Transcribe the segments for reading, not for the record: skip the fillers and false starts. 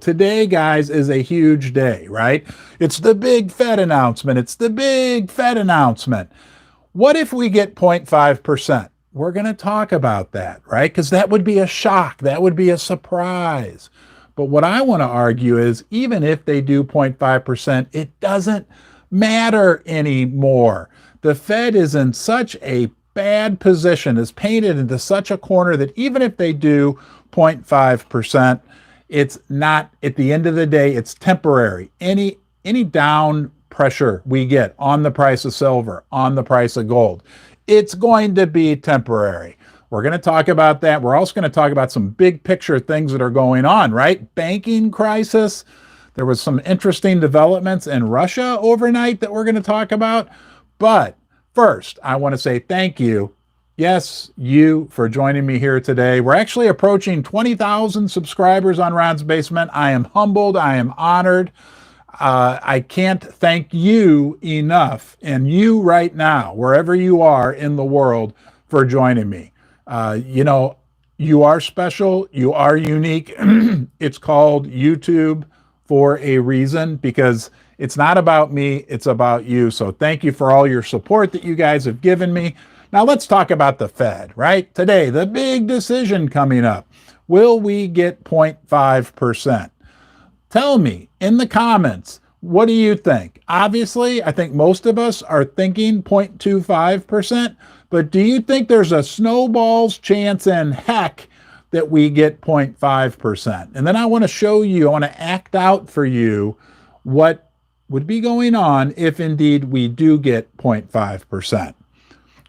Today, guys, is a huge day, right? It's the big Fed announcement. It's the big Fed announcement. What if we get 0.5%? We're going to talk about that, right? Because that would be a shock. That would be a surprise. But what I want to argue is even if they do 0.5%, it doesn't matter anymore. The Fed is in such a bad position, is painted into such a corner that even if they do 0.5%, it's not, at the end of the day, it's temporary. Any down pressure we get on the price of silver, on the price of gold, it's going to be temporary. We're going to talk about that. We're also going to talk about some big picture things that are going on, right? Banking crisis. There was some interesting developments in Russia overnight that we're going to talk about. But first, I want to say thank you. Yes, you for joining me here today. We're actually approaching 20,000 subscribers on Ron's Basement. I am humbled. I am honored. I can't thank you enough, and you right now, wherever you are in the world, for joining me. You are special. You are unique. It's called YouTube for a reason because it's not about me. It's about you. So thank you for all your support that you guys have given me. Now let's talk about the Fed, right? Today, the big decision coming up. Will we get 0.5%? Tell me in the comments, what do you think? Obviously, I think most of us are thinking 0.25%, but do you think there's a snowball's chance in heck that we get 0.5%? And then I want to show you, I want to act out for you what would be going on if indeed we do get 0.5%.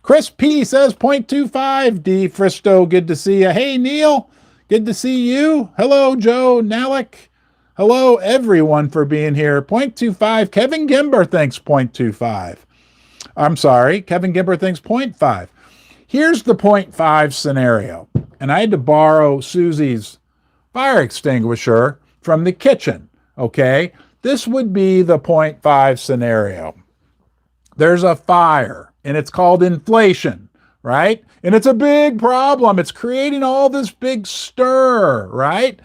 Chris P says 0.25. D. Fristo, good to see you. Hey, Neil, good to see you. Hello, Joe Nalick. Hello, everyone, for being here. 0.25. Kevin Gimber thinks 0.25. I'm sorry, Kevin Gimber thinks 0.5. Here's the 0.5 scenario. And I had to borrow Susie's fire extinguisher from the kitchen, okay? This would be the 0.5 scenario. There's a fire, and it's called inflation, right? And it's a big problem. It's creating all this big stir, right?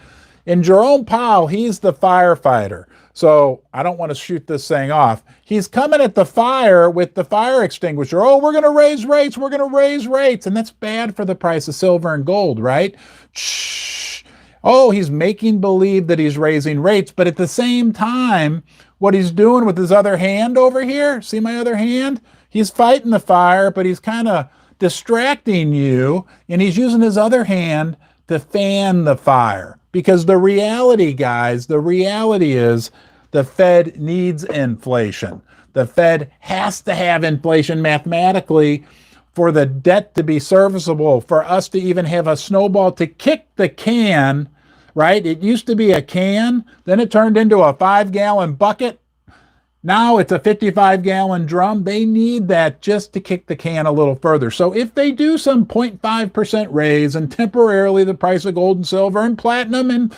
And Jerome Powell, he's the firefighter. So I don't want to shoot this thing off. He's coming at the fire with the fire extinguisher. Oh, we're going to raise rates. We're going to raise rates. And that's bad for the price of silver and gold, right? Shh. Oh, he's making believe that he's raising rates. But at the same time, what he's doing with his other hand over here, see my other hand? He's fighting the fire, but he's kind of distracting you. And he's using his other hand to fan the fire. Because the reality, guys, the reality is the Fed needs inflation. The Fed has to have inflation mathematically for the debt to be serviceable, for us to even have a snowball to kick the can, right? It used to be a can, then it turned into a 5-gallon bucket. Now it's a 55-gallon drum. They need that just to kick the can a little further. So if they do some 0.5% raise and temporarily the price of gold and silver and platinum and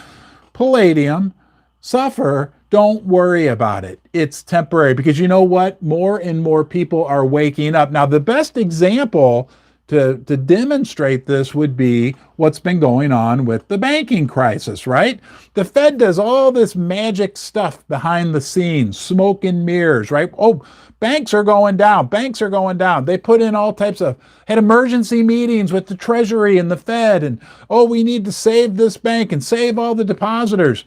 palladium suffer, don't worry about it. It's temporary because you know what? More and more people are waking up. Now, the best example to demonstrate this would be what's been going on with the banking crisis, right? The Fed does all this magic stuff behind the scenes, smoke and mirrors, right? Oh, banks are going down. Banks are going down. They put in all types of, had emergency meetings with the Treasury and the Fed, and oh, we need to save this bank and save all the depositors.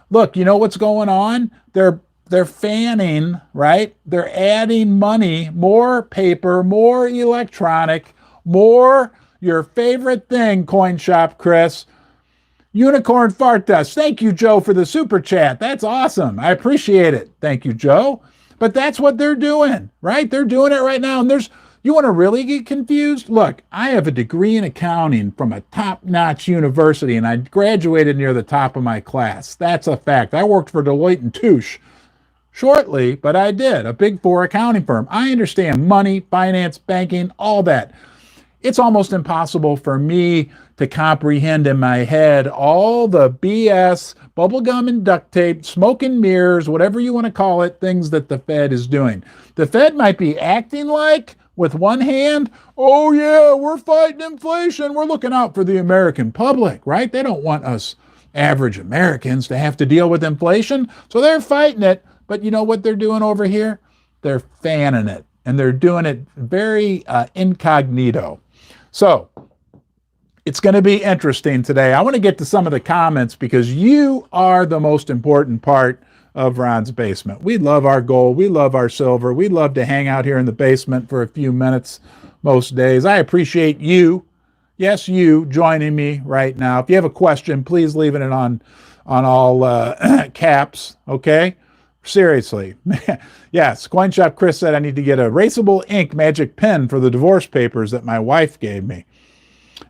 Look, you know what's going on? They're fanning, right? They're adding money, more paper, more electronic, more your favorite thing, Coin Shop Chris. Unicorn Fart Dust. Thank you, Joe, for the super chat. That's awesome. I appreciate it. Thank you, Joe. But that's what they're doing, right? They're doing it right now. And you want to really get confused? Look, I have a degree in accounting from a top-notch university, and I graduated near the top of my class. That's a fact. I worked for Deloitte and Touche shortly, but I did. A Big Four accounting firm. I understand money, finance, banking, all that. It's almost impossible for me to comprehend in my head all the BS, bubblegum and duct tape, smoke and mirrors, whatever you want to call it, things that the Fed is doing. The Fed might be acting like, with one hand, oh yeah, we're fighting inflation. We're looking out for the American public, right? They don't want us average Americans to have to deal with inflation. So they're fighting it. But you know what they're doing over here? They're fanning it. And they're doing it very incognito. So it's going to be interesting today. I want to get to some of the comments because you are the most important part of Ron's basement. We love our gold. We love our silver. We love to hang out here in the basement for a few minutes most days. I appreciate you. Yes, you joining me right now. If you have a question, please leave it on all caps, okay? Seriously. Yes, CoinShop Chris said I need to get a erasable ink magic pen for the divorce papers that my wife gave me.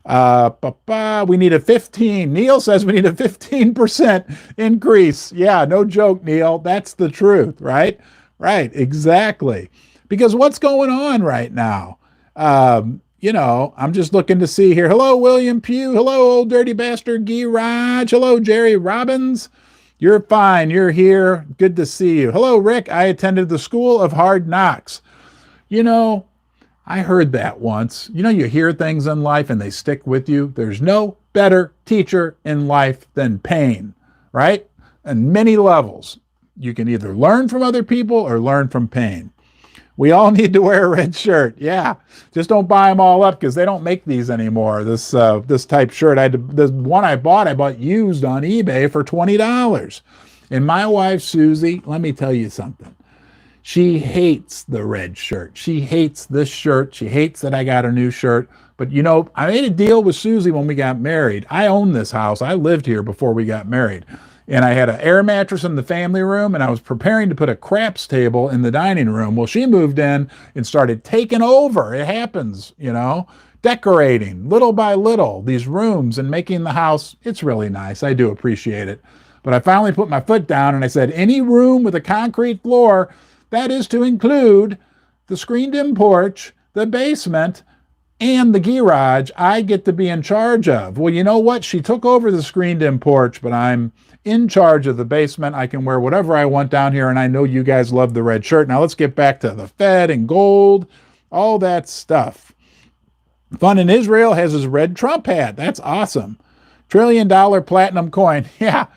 We need a 15. Neil says we need a 15% increase. Yeah, no joke, Neil. That's the truth, right? Right, exactly. Because what's going on right now? I'm just looking to see here. Hello, William Pugh. Hello, old dirty bastard Guy Raj. Hello, Jerry Robbins. You're fine. You're here. Good to see you. Hello, Rick. I attended the School of Hard Knocks. I heard that once. You hear things in life and they stick with you. There's no better teacher in life than pain, right? On many levels. You can either learn from other people or learn from pain. We all need to wear a red shirt. Yeah, just don't buy them all up because they don't make these anymore. This type shirt, the one I bought used on eBay for $20. And my wife, Susie, let me tell you something. She hates the red shirt. She hates this shirt. She hates that I got a new shirt. But I made a deal with Susie when we got married. I own this house. I lived here before we got married. And I had an air mattress in the family room, and I was preparing to put a craps table in the dining room. Well, she moved in and started taking over. It happens, decorating little by little these rooms and making the house. It's really nice. I do appreciate it. But I finally put my foot down and I said, any room with a concrete floor, that is to include the screened-in porch, the basement, and the garage, I get to be in charge of. Well, you know what? She took over the screened-in porch, but I'm in charge of the basement. I can wear whatever I want down here, and I know you guys love the red shirt. Now let's get back to the Fed and gold, all that stuff. Fun in Israel has his red Trump hat. That's awesome. $1 trillion platinum coin. Yeah.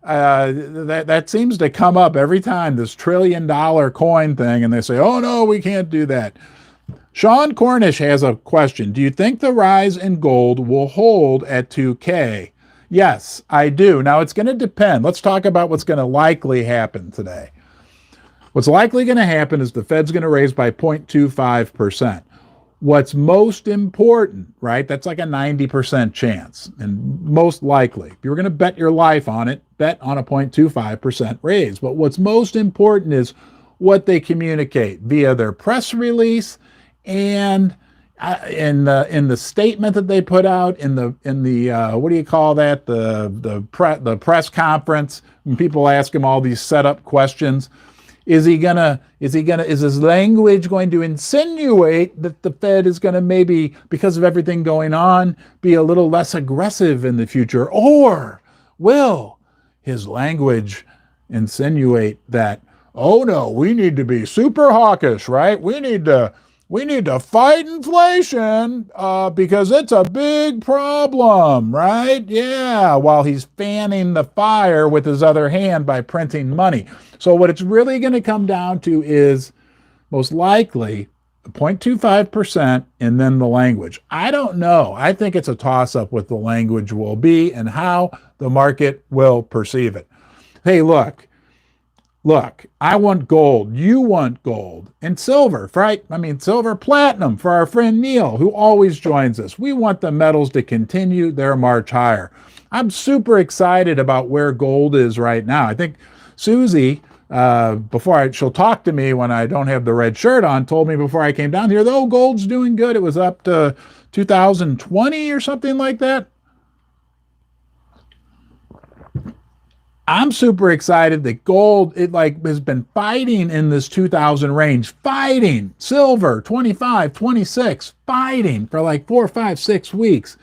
That seems to come up every time, this $1 trillion coin thing, and they say, oh no, we can't do that. Sean Cornish has a question. Do you think the rise in gold will hold at 2K? Yes, I do. Now, it's going to depend. Let's talk about what's going to likely happen today. What's likely going to happen is the Fed's going to raise by 0.25%. What's most important, right? That's like a 90% chance, and most likely. If you were going to bet your life on it, bet on a 0.25% raise. But what's most important is what they communicate via their press release and in the statement that they put out, in the what do you call that? The press conference, when people ask him all these setup questions. Is his language going to insinuate that the Fed is going to maybe, because of everything going on, be a little less aggressive in the future? Or will his language insinuate that, oh no, we need to be super hawkish, right? We need to fight inflation because it's a big problem, right? Yeah, while he's fanning the fire with his other hand by printing money. So what it's really going to come down to is most likely 0.25% and then the language. I don't know. I think it's a toss-up what the language will be and how the market will perceive it. Hey, look, I want gold. You want gold. And silver, right? Silver, platinum for our friend Neil, who always joins us. We want the metals to continue their march higher. I'm super excited about where gold is right now. I think Susie, she'll talk to me when I don't have the red shirt on, told me before I came down here, though, gold's doing good. It was up to 2020 or something like that. I'm super excited that gold, has been fighting in this 2000 range, fighting. Silver, 25, 26, fighting for 4, 5, 6 weeks.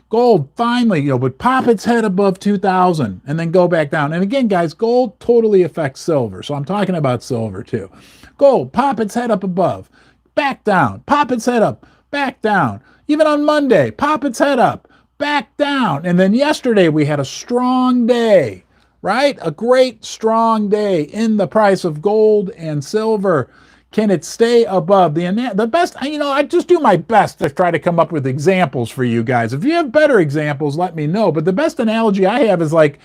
Gold finally, would pop its head above 2,000 and then go back down. And again, guys, gold totally affects silver. So I'm talking about silver too. Gold, pop its head up above, back down, pop its head up, back down. Even on Monday, pop its head up, back down. And then yesterday we had a strong day, right? A great strong day in the price of gold and silver. Can it stay above the best? I just do my best to try to come up with examples for you guys. If you have better examples, let me know. But the best analogy I have is like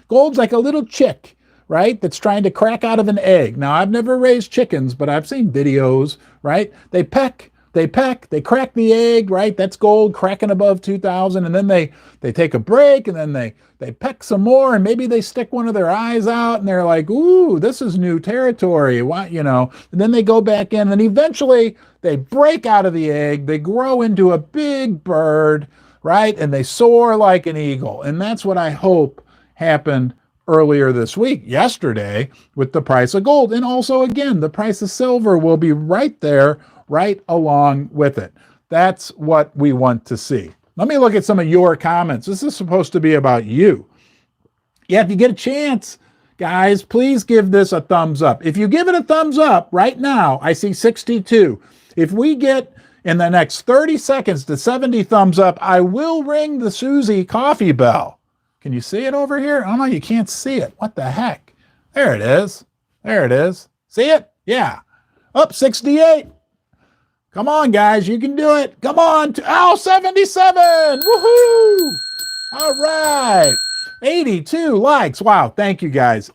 gold's like a little chick, right? That's trying to crack out of an egg. Now, I've never raised chickens, but I've seen videos, right? They peck, they crack the egg, right? That's gold cracking above 2,000. And then they take a break, and then they peck some more, and maybe they stick one of their eyes out, and they're like, ooh, this is new territory. What, and then they go back in, and eventually they break out of the egg, they grow into a big bird, right? And they soar like an eagle. And that's what I hope happened earlier this week, yesterday, with the price of gold. And also, again, the price of silver will be right there, right along with it. That's what we want to see. Let me look at some of your comments. This is supposed to be about you. Yeah, if you get a chance, guys, please give this a thumbs up. If you give it a thumbs up right now, I see 62. If we get in the next 30 seconds to 70 thumbs up, I will ring the Susie coffee bell. Can you see it over here? Oh, no, you can't see it. What the heck? There it is. There it is. See it? Yeah. Up 68. Come on, guys. You can do it. Come on. 77. Woohoo. All right. 82 likes. Wow. Thank you, guys.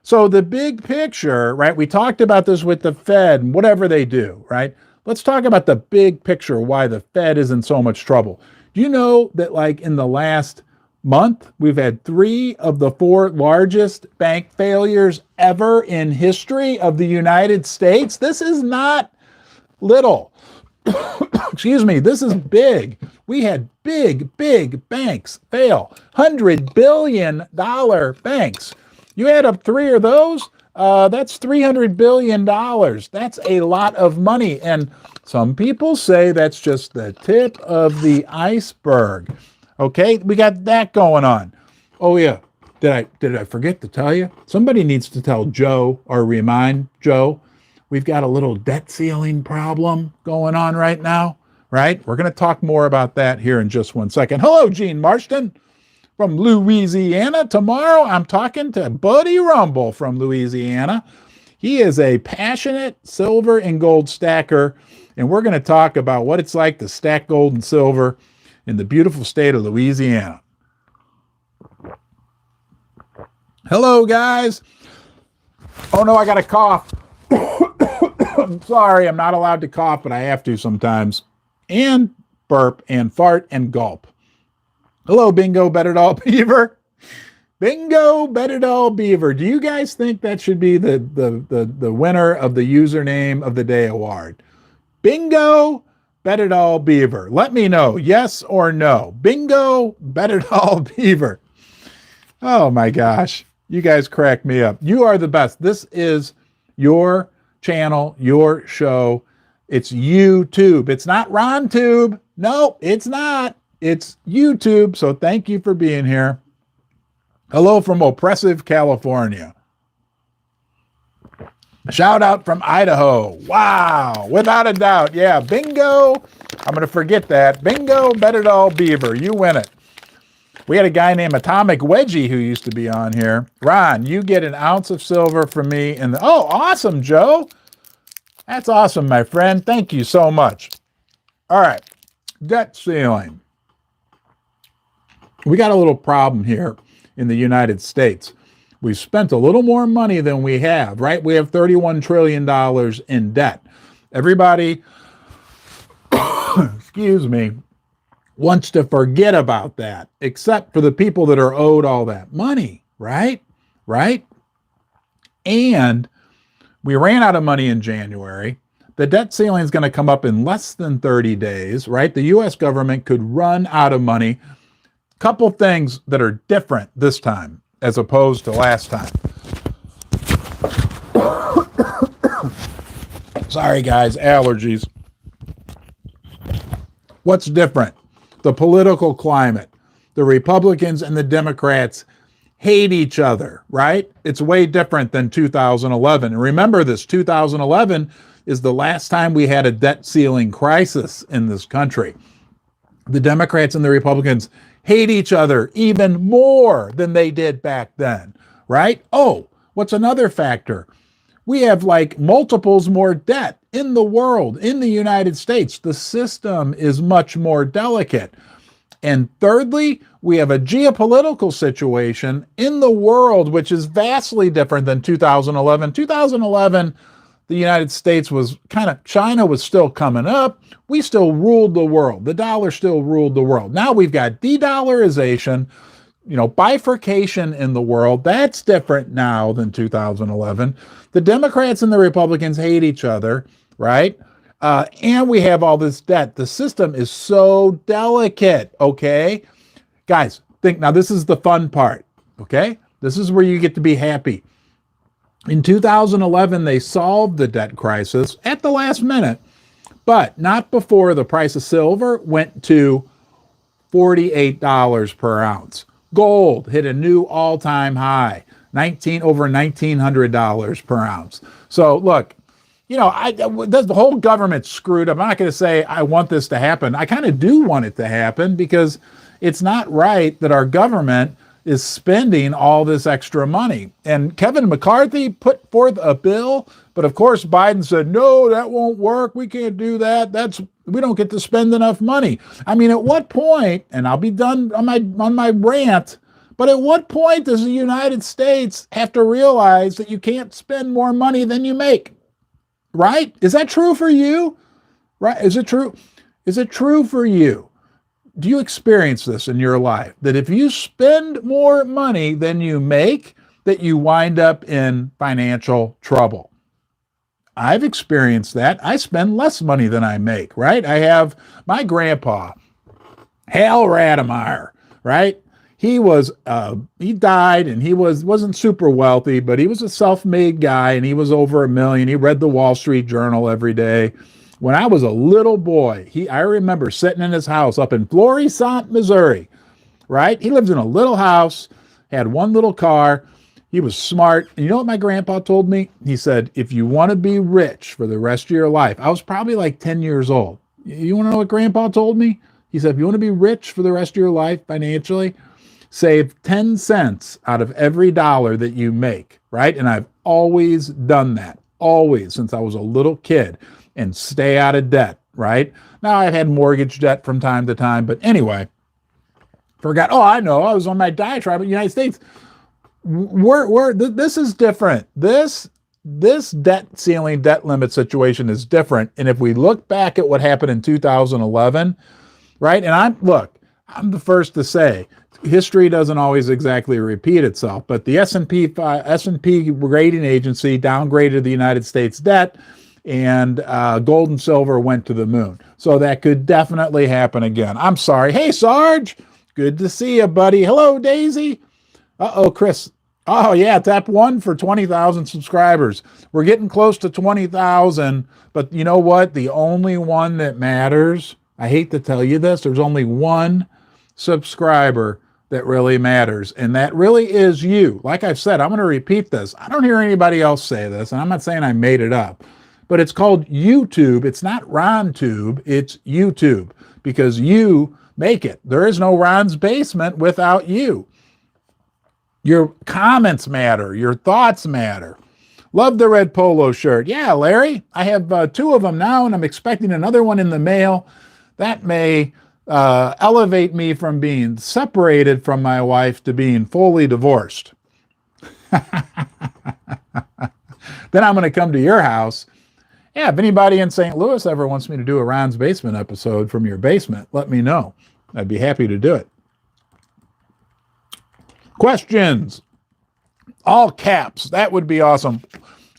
So the big picture, right? We talked about this with the Fed and whatever they do, right? Let's talk about the big picture, why the Fed is in so much trouble. Do you know that like in the last month, we've had 3 of the 4 largest bank failures ever in history of the United States? This is not little. Excuse me, this is big. We had big banks fail. $100 billion banks. You add up 3 of those, that's $300 billion. That's a lot of money. And some people say that's just the tip of the iceberg. Okay, we got that going on. Oh yeah, did I forget to tell you? Somebody needs to tell Joe or remind Joe, we've got a little debt ceiling problem going on right now, right? We're going to talk more about that here in just one second. Hello, Gene Marston from Louisiana. Tomorrow I'm talking to Buddy Rumble from Louisiana. He is a passionate silver and gold stacker, and we're going to talk about what it's like to stack gold and silver in the beautiful state of Louisiana. Hello, guys. Oh, no, I got a cough. I'm sorry, I'm not allowed to cough, but I have to sometimes. And burp and fart and gulp. Hello, Bingo Bet It All Beaver. Bingo Bet It All Beaver. Do you guys think that should be the winner of the username of the day award? Bingo Bet It All Beaver. Let me know, yes or no. Bingo Bet It All Beaver. Oh my gosh. You guys crack me up. You are the best. This is your channel, your show. It's YouTube. It's not RonTube. No, it's not. It's YouTube. So thank you for being here. Hello from oppressive California. Shout out from Idaho. Wow. Without a doubt. Yeah. Bingo. I'm going to forget that. Bingo Bet It All Beaver. You win it. We had a guy named Atomic Wedgie who used to be on here. Ron, you get an ounce of silver from me. Oh, awesome, Joe. That's awesome, my friend. Thank you so much. All right. Debt ceiling. We got a little problem here in the United States. We've spent a little more money than we have, right? We have $31 trillion in debt. Everybody, excuse me, wants to forget about that, except for the people that are owed all that money, right? Right? And we ran out of money in January. The debt ceiling is going to come up in less than 30 days, right? The U.S. government could run out of money. Couple things that are different this time as opposed to last time. Sorry, guys, allergies. What's different? The political climate. The Republicans and the Democrats hate each other, right? It's way different than 2011. And remember this, 2011 is the last time we had a debt ceiling crisis in this country. The Democrats and the Republicans hate each other even more than they did back then, right? Oh, what's another factor? We have like multiples more debt in the world, in the United States. The system is much more delicate. And thirdly, we have a geopolitical situation in the world which is vastly different than 2011. 2011, the United States was China was still coming up. We still ruled the world. The dollar still ruled the world. Now we've got de-dollarization, bifurcation in the world. That's different now than 2011. The Democrats and the Republicans hate each other, right? And we have all this debt. The system is so delicate, okay? Guys, now this is the fun part, okay? This is where you get to be happy. In 2011, they solved the debt crisis at the last minute, but not before the price of silver went to $48 per ounce. Gold hit a new all-time high, over $1,900 per ounce. So look, the whole government's screwed up. I'm not going to say I want this to happen. I kind of do want it to happen because it's not right that our government is spending all this extra money. And Kevin McCarthy put forth a bill, but of course Biden said, no, that won't work. We can't do that. We don't get to spend enough money. I mean, at what point, and I'll be done on my rant, but at what point does the United States have to realize that you can't spend more money than you make? Right? Is that true for you? Right? Is it true? Is it true for you? Do you experience this in your life? That if you spend more money than you make, that you wind up in financial trouble? I've experienced that. I spend less money than I make, right? I have my grandpa, Hal Rademeyer, right? He died and he wasn't super wealthy, but he was a self-made guy and he was over $1 million. He read the Wall Street Journal every day. When I was a little boy, I remember sitting in his house up in Florissant, Missouri, right? He lived in a little house, had one little car. He was smart. And you know what my grandpa told me? He said, if you want to be rich for the rest of your life, I was probably like 10 years old. You want to know what grandpa told me? He said, if you want to be rich for the rest of your life financially, save 10 cents out of every dollar that you make, right? And I've always done that, always since I was a little kid, and stay out of debt, right? Now I've had mortgage debt from time to time, but anyway, forgot. Oh, I know, I was on my diatribe in the United States. This is different. This debt ceiling, debt limit situation is different. And if we look back at what happened in 2011, right? And I'm the first to say, history doesn't always exactly repeat itself, but the S&P rating agency downgraded the United States debt, and gold and silver went to the moon. So that could definitely happen again. I'm sorry. Hey, Sarge. Good to see you, buddy. Hello, Daisy. Uh-oh, Chris. Oh, yeah, tap 1 for 20,000 subscribers. We're getting close to 20,000, but you know what? The only one that matters, I hate to tell you this, there's only one subscriber that really matters, and that really is you. Like I've said, I'm going to repeat this. I don't hear anybody else say this, and I'm not saying I made it up, but it's called YouTube. It's not RonTube, it's YouTube, because you make it. There is no Ron's Basement without you. Your comments matter. Your thoughts matter. Love the red polo shirt. Yeah, Larry, I have 2 of them now, and I'm expecting another one in the mail. That may elevate me from being separated from my wife to being fully divorced. Then I'm going to come to your house. Yeah, if anybody in St. Louis ever wants me to do a Ron's Basement episode from your basement, let me know. I'd be happy to do it. Questions. All caps. That would be awesome.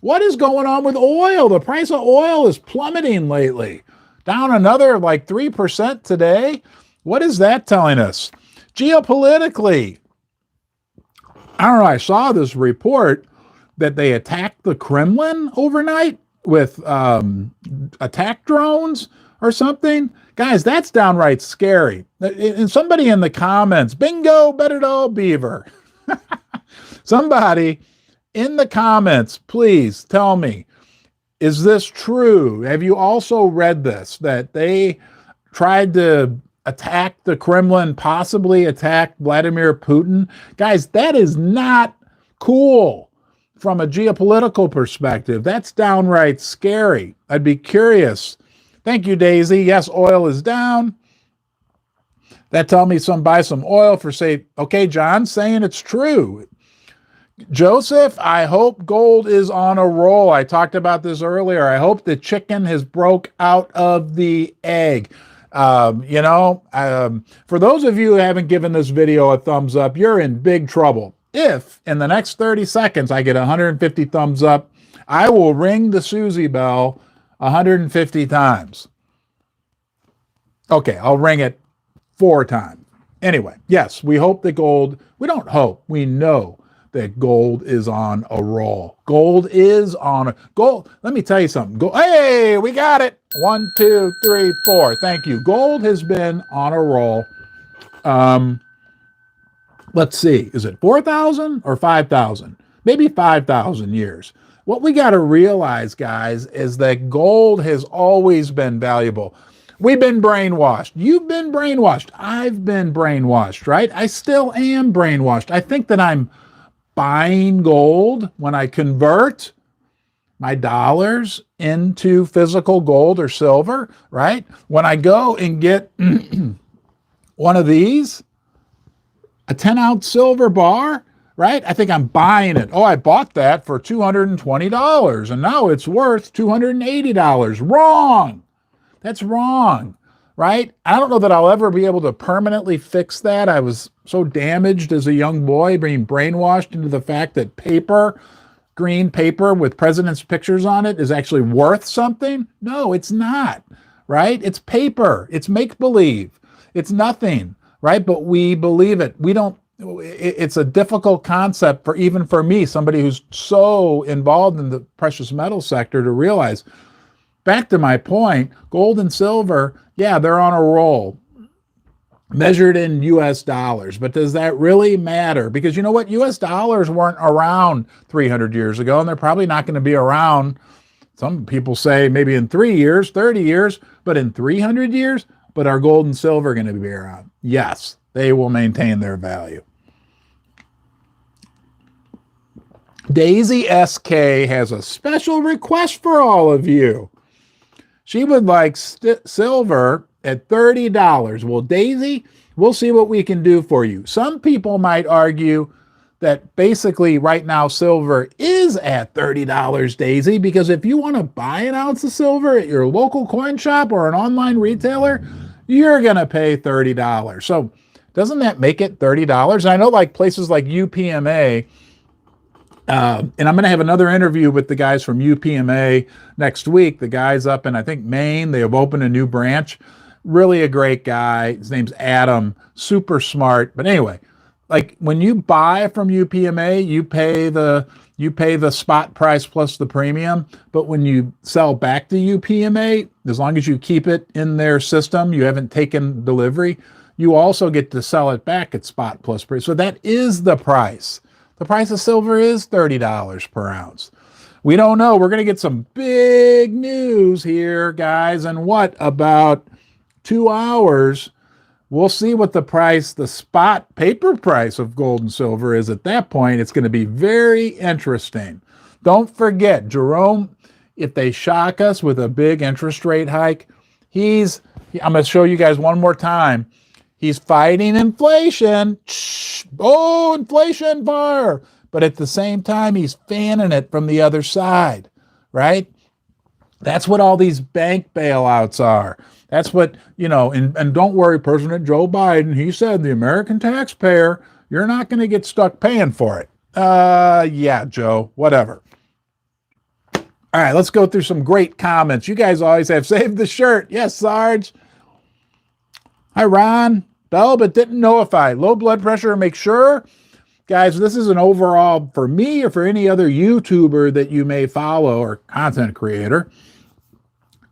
What is going on with oil? The price of oil is plummeting lately. Down another like 3% today. What is that telling us? Geopolitically, I don't know, I saw this report that they attacked the Kremlin overnight with attack drones or something. Guys, that's downright scary. And somebody in the comments, bingo, bet it all beaver. Somebody in the comments, please tell me, is this true? Have you also read this, that they tried to attack the Kremlin, possibly attack Vladimir Putin. Guys, that is not cool from a geopolitical perspective. That's downright scary. I'd be curious. Thank you, Daisy. Yes, oil is down. That tell me buy some oil for say, okay, John, saying it's true. Joseph, I hope gold is on a roll. I talked about this earlier. I hope the chicken has broke out of the egg. For those of you who haven't given this video a thumbs up, you're in big trouble. If in the next 30 seconds I get 150 thumbs up, I will ring the Susie bell 150 times. Okay, I'll ring it 4 times. Anyway, yes, we hope that gold, we don't hope, we know that gold is on a roll. Gold is on a gold. Let me tell you something. Hey, we got it. 1, 2, 3, 4. Thank you. Gold has been on a roll. Let's see. Is it 4,000 or 5,000? Maybe 5,000 years. What we got to realize, guys, is that gold has always been valuable. We've been brainwashed. You've been brainwashed. I've been brainwashed, right? I still am brainwashed. I think that I'm buying gold when I convert my dollars into physical gold or silver, right? When I go and get one of these, a 10-ounce silver bar, right? I think I'm buying it. Oh, I bought that for $220 and now it's worth $280. Wrong. That's wrong, right? I don't know that I'll ever be able to permanently fix that. I was so damaged as a young boy, being brainwashed into the fact that paper, green paper with presidents' pictures on it, is actually worth something. No, it's not, right? It's paper. It's make-believe. It's nothing, right? But we believe it. We don't. It's a difficult concept even for me, somebody who's so involved in the precious metal sector, to realize. Back to my point, gold and silver, yeah, they're on a roll, measured in US dollars. But does that really matter? Because you know what? US dollars weren't around 300 years ago, and they're probably not going to be around, some people say maybe in 3 years, 30 years, but in 300 years? But are gold and silver going to be around? Yes, they will maintain their value. Daisy SK has a special request for all of you. She would like silver at $30. Well, Daisy, we'll see what we can do for you. Some people might argue that basically right now silver is at $30, Daisy, because if you want to buy an ounce of silver at your local coin shop or an online retailer, you're going to pay $30. So doesn't that make it $30? And I know like places like UPMA, and I'm going to have another interview with the guys from UPMA next week. The guys up in, I think, Maine, they have opened a new branch. Really a great guy. His name's Adam, super smart. But anyway, like when you buy from UPMA, you pay the spot price plus the premium. But when you sell back to UPMA, as long as you keep it in their system, you haven't taken delivery, you also get to sell it back at spot plus premium. So that is the price. The price of silver is $30 per ounce. We don't know. We're going to get some big news here, guys. And what, about 2 hours, we'll see what the spot paper price of gold and silver is at that point. It's going to be very interesting. Don't forget, Jerome, if they shock us with a big interest rate hike, I'm going to show you guys one more time. He's fighting inflation. Oh, inflation fire. But at the same time, he's fanning it from the other side, right? That's what all these bank bailouts are. That's what, and don't worry, President Joe Biden, he said the American taxpayer, you're not going to get stuck paying for it. Yeah, Joe, whatever. All right, let's go through some great comments. You guys always have saved the shirt. Yes, Sarge. Hi, Ron. Bell, but didn't notify. Low blood pressure, make sure. Guys, this is an overall, for me or for any other YouTuber that you may follow or content creator.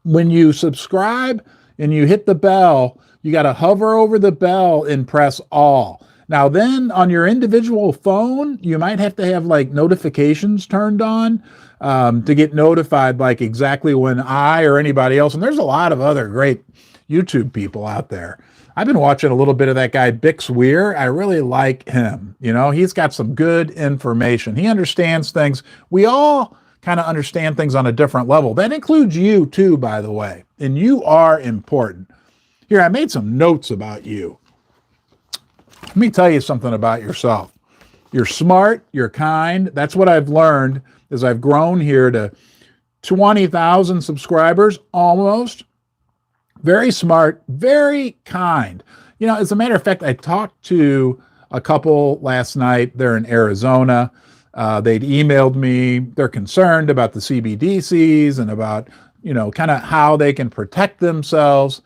When you subscribe and you hit the bell, you got to hover over the bell and press all. Now then on your individual phone, you might have to have like notifications turned on to get notified like exactly when I or anybody else, and there's a lot of other great YouTube people out there. I've been watching a little bit of that guy, Bix Weir. I really like him. You know, he's got some good information. He understands things. We all kind of understand things on a different level. That includes you too, by the way. And you are important. Here, I made some notes about you. Let me tell you something about yourself. You're smart, you're kind. That's what I've learned as I've grown here to 20,000 subscribers, almost. Very smart, very kind. You know, as a matter of fact, I talked to a couple last night. They're in Arizona. They'd emailed me. They're concerned about the CBDCs and about, you know, kind of how they can protect themselves.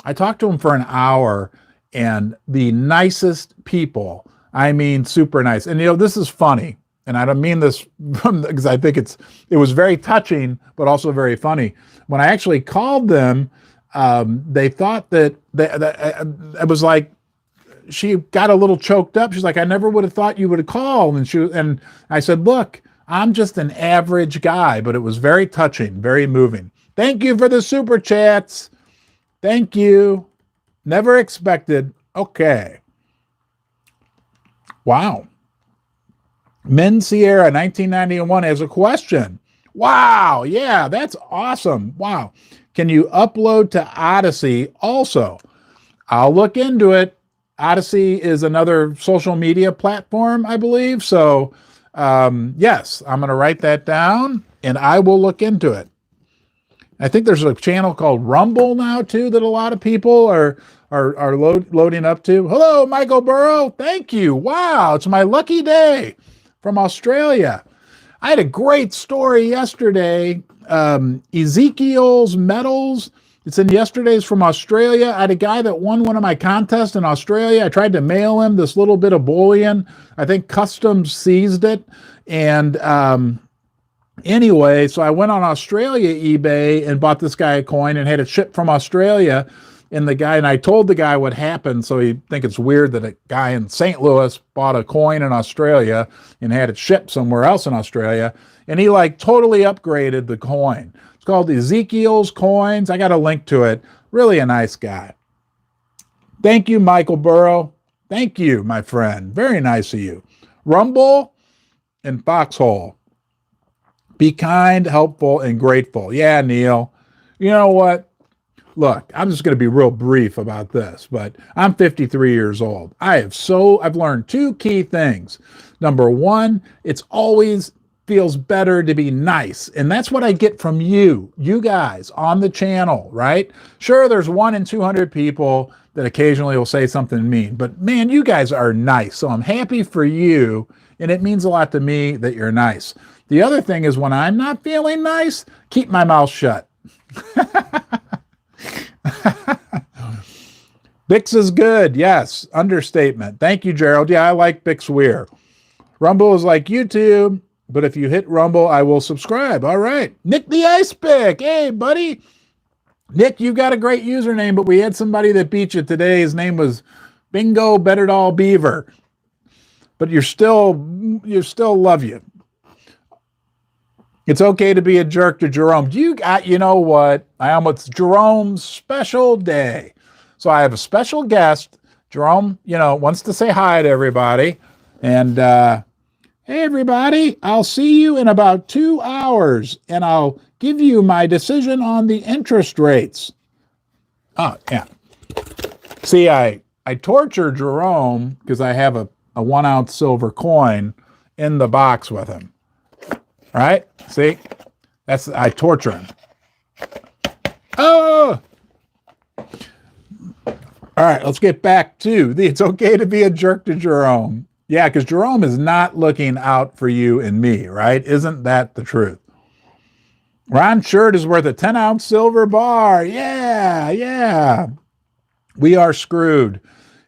I talked to them for an hour, and the nicest people, I mean, super nice. And, you know, this is funny. And I don't mean this because I think it was very touching, but also very funny. When I actually called them, they thought that it was like, she got a little choked up. She's like, I never would have thought you would have called. And I said, look, I'm just an average guy, but it was very touching, very moving. Thank you for the super chats. Thank you. Never expected. Okay. Wow. Min Sierra 1991 has a question. Wow. Yeah, that's awesome. Wow. Can you upload to Odyssey also? I'll look into it. Odyssey is another social media platform, I believe. So, yes, I'm going to write that down, and I will look into it. I think there's a channel called Rumble now, too, that a lot of people are loading up to. Hello, Michael Burrow. Thank you. Wow, it's my lucky day from Australia. I had a great story yesterday. Ezekiel's Metals. It's in yesterday's from Australia. I had a guy that won one of my contests in Australia. I tried to mail him this little bit of bullion. I think customs seized it. And anyway, so I went on Australia eBay and bought this guy a coin and had it shipped from Australia. And I told the guy what happened, so he'd think it's weird that a guy in St. Louis bought a coin in Australia and had it shipped somewhere else in Australia. And he like totally upgraded the coin. It's called Ezekiel's Coins. I got a link to it. Really a nice guy. Thank you, Michael Burrow. Thank you, my friend. Very nice of you. Rumble and Foxhole. Be kind, helpful, and grateful. Yeah, Neil. You know what? Look, I'm just going to be real brief about this, but I'm 53 years old. I've learned two key things. Number one, it's always feels better to be nice. And that's what I get from you guys on the channel, right? Sure, there's 1 in 200 people that occasionally will say something mean, but man, you guys are nice. So I'm happy for you. And it means a lot to me that you're nice. The other thing is when I'm not feeling nice, keep my mouth shut. Bix is good. Yes. Understatement. Thank you, Gerald. Yeah, I like Bix Weir. Rumble is like YouTube, but if you hit Rumble, I will subscribe. All right. Nick the Ice Pick. Hey, buddy. Nick, you've got a great username, but we had somebody that beat you today. His name was Bingo Betterdall Beaver. But you still love you. It's okay to be a jerk to Jerome. You know what? It's Jerome's special day. So I have a special guest. Jerome, wants to say hi to everybody. And hey, everybody, I'll see you in about 2 hours, and I'll give you my decision on the interest rates. Oh, yeah. See, I torture Jerome because I have a 1 ounce silver coin in the box with him. Right? See? I torture him. Oh! All right, let's get back to it's okay to be a jerk to Jerome. Yeah, because Jerome is not looking out for you and me, right? Isn't that the truth? Ron Shirt is worth a 10 ounce silver bar. Yeah. We are screwed.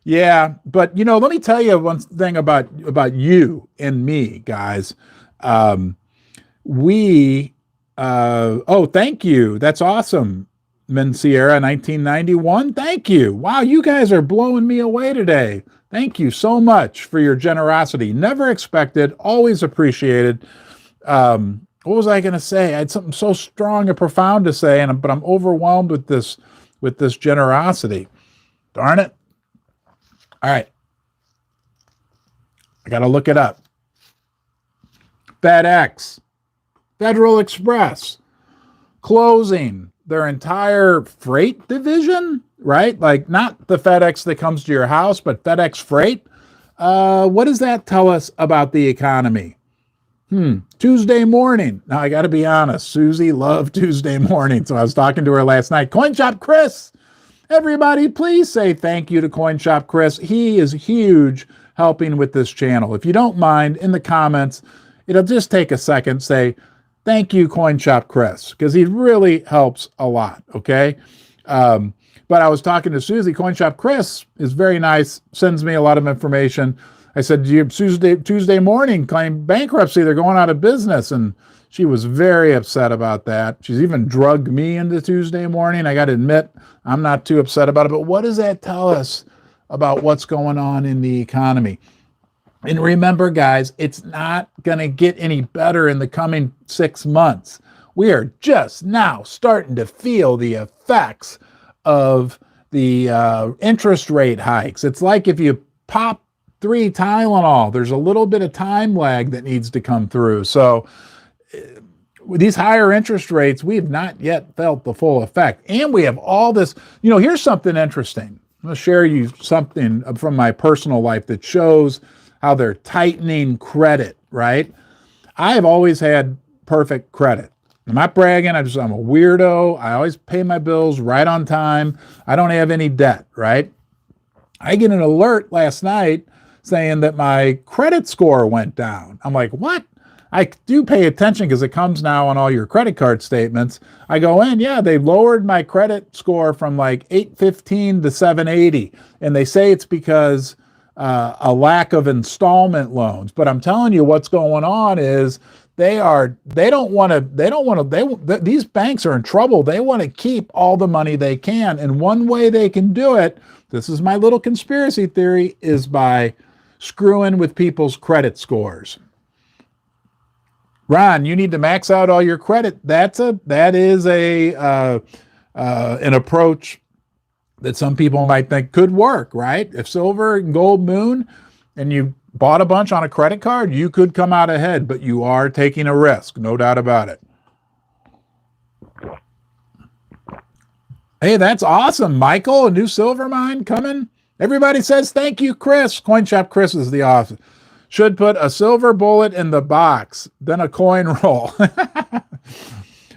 Yeah, but let me tell you one thing about you and me, guys. Thank you. That's awesome. Min Sierra 1991. Thank you. Wow, you guys are blowing me away today. Thank you so much for your generosity. Never expected, always appreciated. What was I going to say? I had something so strong and profound to say, but I'm overwhelmed with this generosity. Darn it. All right. I got to look it up. FedEx, Federal Express, closing their entire freight division, right? Like not the FedEx that comes to your house, but FedEx Freight. What does that tell us about the economy? Tuesday morning. Now, I got to be honest. Susie loved Tuesday morning. So I was talking to her last night. Coin Shop Chris. Everybody, please say thank you to Coin Shop Chris. He is huge helping with this channel. If you don't mind, in the comments, it'll just take a second. Say thank you, Coin Shop Chris, because he really helps a lot. Okay. But I was talking to Susie. Coin Shop Chris is very nice, sends me a lot of information. I said, Tuesday morning claimed bankruptcy. They're going out of business. And she was very upset about that. She's even drugged me into Tuesday morning. I got to admit, I'm not too upset about it. But what does that tell us about what's going on in the economy? And remember, guys, it's not going to get any better in the coming 6 months. We are just now starting to feel the effects of the interest rate hikes. It's like if you pop 3 Tylenol, there's a little bit of time lag that needs to come through. So with these higher interest rates, we have not yet felt the full effect. And we have all this, here's something interesting. I'm going to share you something from my personal life that shows how they're tightening credit, right? I have always had perfect credit. I'm not bragging. I'm a weirdo. I always pay my bills right on time. I don't have any debt, right? I get an alert last night saying that my credit score went down. I'm like, what? I do pay attention because it comes now on all your credit card statements. I go in, yeah, they lowered my credit score from like 815 to 780. And they say it's because a lack of installment loans. But I'm telling you what's going on is these banks are in trouble. They want to keep all the money they can. And one way they can do it, this is my little conspiracy theory, is by screwing with people's credit scores. Ron, you need to max out all your credit. That is an approach that some people might think could work, right? If silver and gold moon and you bought a bunch on a credit card, you could come out ahead, but you are taking a risk, no doubt about it. Hey, that's awesome, Michael. A new silver mine coming. Everybody says thank you, Chris. Coin Shop Chris is the office. Should put a silver bullet in the box, then a coin roll.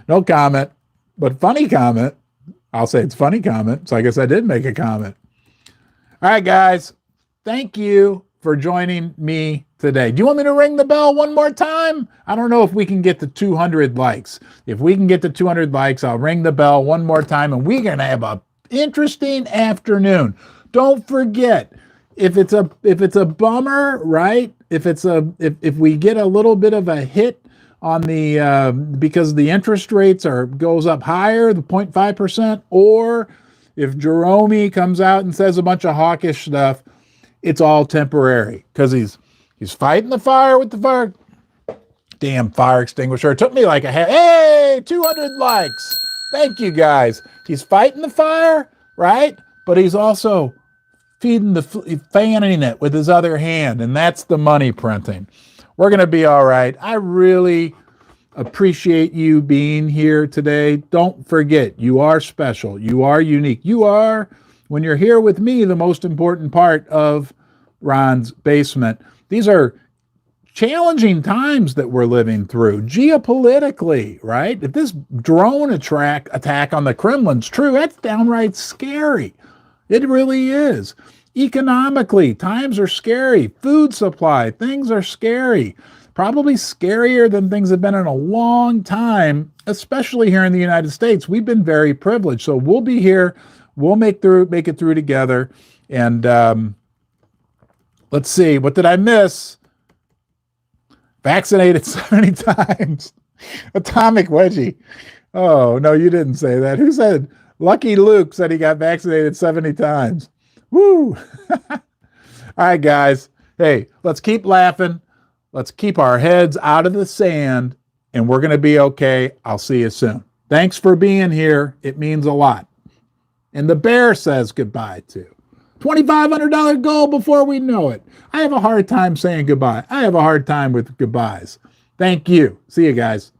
No comment, but funny comment. I'll say it's funny comment, so I guess I did make a comment. All right, guys. Thank you for joining me today. Do you want me to ring the bell one more time? I don't know if we can get to 200 likes. If we can get to 200 likes, I'll ring the bell one more time, and we're going to have an interesting afternoon. Don't forget, if it's a bummer, right? If we get a little bit of a hit on the because the interest rates goes up higher, the 0.5%, or if Jerome comes out and says a bunch of hawkish stuff, it's all temporary because he's fighting the fire with the fire. Damn fire extinguisher. It took me like hey, 200 likes. Thank you, guys. He's fighting the fire, right? But he's also fanning it with his other hand, and that's the money printing. We're going to be all right. I really appreciate you being here today. Don't forget, you are special. You are unique. You are, when you're here with me, the most important part of Ron's Basement. These are challenging times that we're living through geopolitically, right? If this drone attack on the Kremlin's true, that's downright scary. It really is. Economically, times are scary. Food supply, things are scary. Probably scarier than things have been in a long time, especially here in the United States. We've been very privileged. So we'll be here. We'll make it through together. And let's see, what did I miss? Vaccinated 70 times. Atomic Wedgie. Oh, no, you didn't say that. Who said? Lucky Luke said he got vaccinated 70 times. Woo! All right, guys. Hey, let's keep laughing. Let's keep our heads out of the sand, and we're going to be okay. I'll see you soon. Thanks for being here. It means a lot. And the bear says goodbye, too. $2,500 goal before we know it. I have a hard time saying goodbye. I have a hard time with goodbyes. Thank you. See you guys.